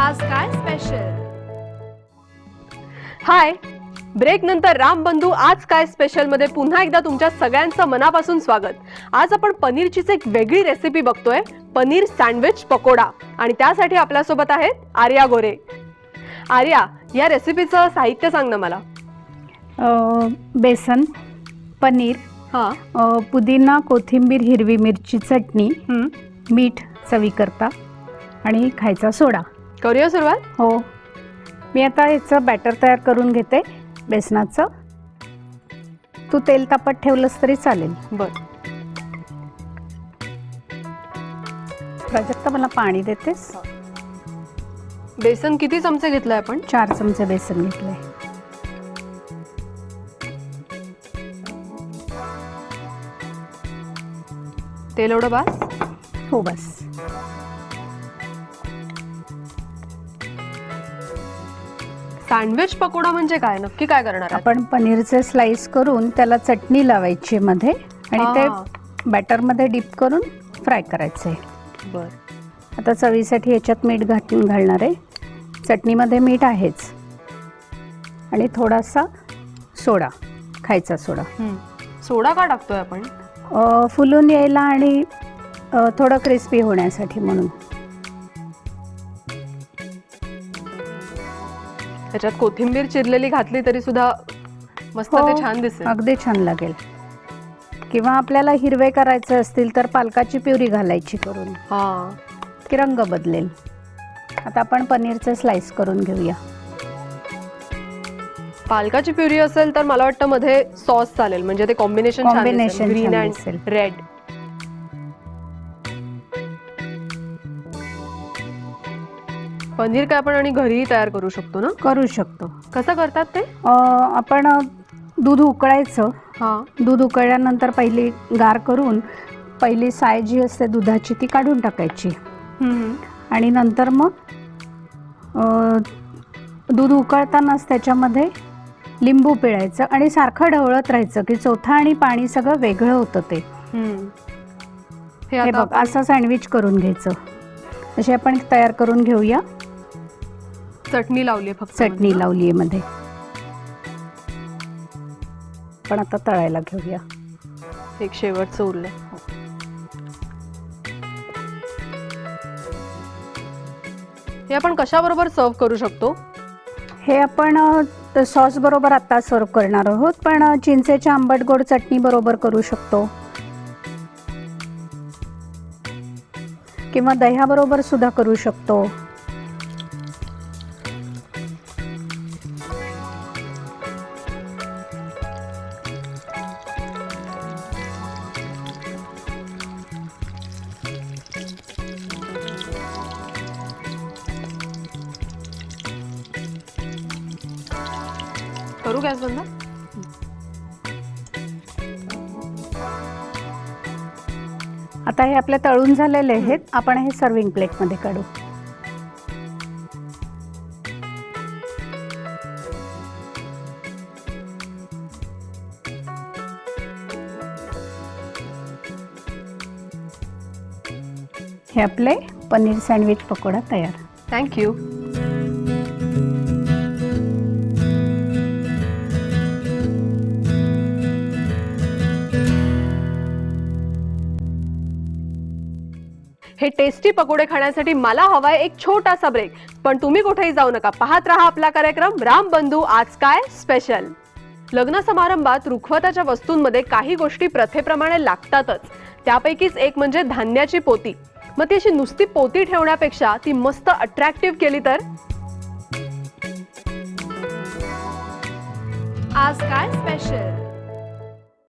आज काय स्पेशल. हाय, ब्रेक नंतर रामबंधू आज काय स्पेशल मध्ये पुन्हा एकदा तुमच्या सगळ्यांचं मनापासून स्वागत. आज आपण पनीरचीच एक वेगळी रेसिपी बघतोय, पनीर सँडविच पकोडा. आणि त्यासाठी आपल्यासोबत आहेत आर्या गोरे. आर्या, या रेसिपीचं साहित्य सांग ना मला. बेसन, पनीर, पुदिना, कोथिंबीर, हिरवी मिरची, चटणी, मीठ चवीकरता आणि खायचा सोडा. करूया सुरुवात. हो, मी आता ह्याचं बॅटर तयार करून घेते बेसनाचं. तू तेल तापत ठेवलंस तरी चालेल. बर. प्राजक्ता, मला पाणी देतेस? बेसन किती चमचे घेतलंय आपण? 4 चमचे बेसन घेतले. तेल एवढं बास? हो, बस. सँडविच पकोडा म्हणजे काय, नक्की काय करणार आहात? आपण पनीरचे स्लाइस करून त्याला चटणी लावायची मध्ये आणि ते बॅटर मध्ये डिप करून फ्राय करायचे. बर. आता चवीसाठी याच्यात मीठ घालणार आहे. चटणीमध्ये मीठ आहेच आणि थोडासा सोडा, खायचा सोडा. सोडा का टाकतोय आपण? फुलून यायला आणि थोडं क्रिस्पी होण्यासाठी म्हणून. त्याच्यात कोथिंबीर चिरलेली घातली तरी सुद्धा मस्त ते छान दिसेल. अगदी छान लागेल. किंवा आपल्याला हिरवे करायचे असतील तर पालकाची प्युरी घालायची करून, की रंग बदलेल. आता आपण पनीरचे स्लाइस करून घेऊया. पालकाची प्युरी असेल तर मला वाटतं मध्ये सॉस चालेल, म्हणजे ते combination green and red. Paneer काय आपण आणि घरीही तयार करू शकतो ना? करू शकतो. कसं करतात ते? आपण दूध उकळायचं. दूध उकळल्यानंतर पहिली गार करून पहिली साय जी असते दुधाची ती काढून टाकायची. आणि नंतर मग दूध उकळतानाच त्याच्यामध्ये लिंबू पिळायचं आणि सारखं ढवळत राहायचं की चोथा आणि पाणी सगळं वेगळं होतं. ते हे बघ, असं सँडविच करून घ्यायचं. असे आपण तयार करून घेऊया. चटणी लावली, फक्त चटणी लावली आहे मध्ये. पण आता तळायला घेऊया. एक शेवटचं उरलं. हे आपण कशाबरोबर सर्व करू शकतो? हे आपण सॉस बरोबर आता सर्व करणार आहोत, पण चिंचेच्या आंबट गोड चटणी बरोबर करू शकतो किंवा दह्याबरोबर सुद्धा करू शकतो. करू गॅस बंद. आता हे आपले तळून झालेले आहेत. आपण हे सर्विंग प्लेटमध्ये काढू. हे आपले पनीर सँडविच पकोडा तयार. थँक्यू. हे टेस्टी पकोडे खाण्यासाठी मला हवाय एक छोटासा ब्रेक. पण तुम्ही कुठेही जाऊ नका, पाहत रहा आपला कार्यक्रम रामबंधू आज काय स्पेशल. लग्न समारंभात रुखवताच्या वस्तूंमध्ये काही गोष्टी प्रथेप्रमाणे लागतातच. त्यापैकीच एक म्हणजे धान्याची पोती. मग ती अशी नुसती पोती ठेवण्यापेक्षा ती मस्त अट्रॅक्टिव्ह केली तर. आज काय स्पेशल.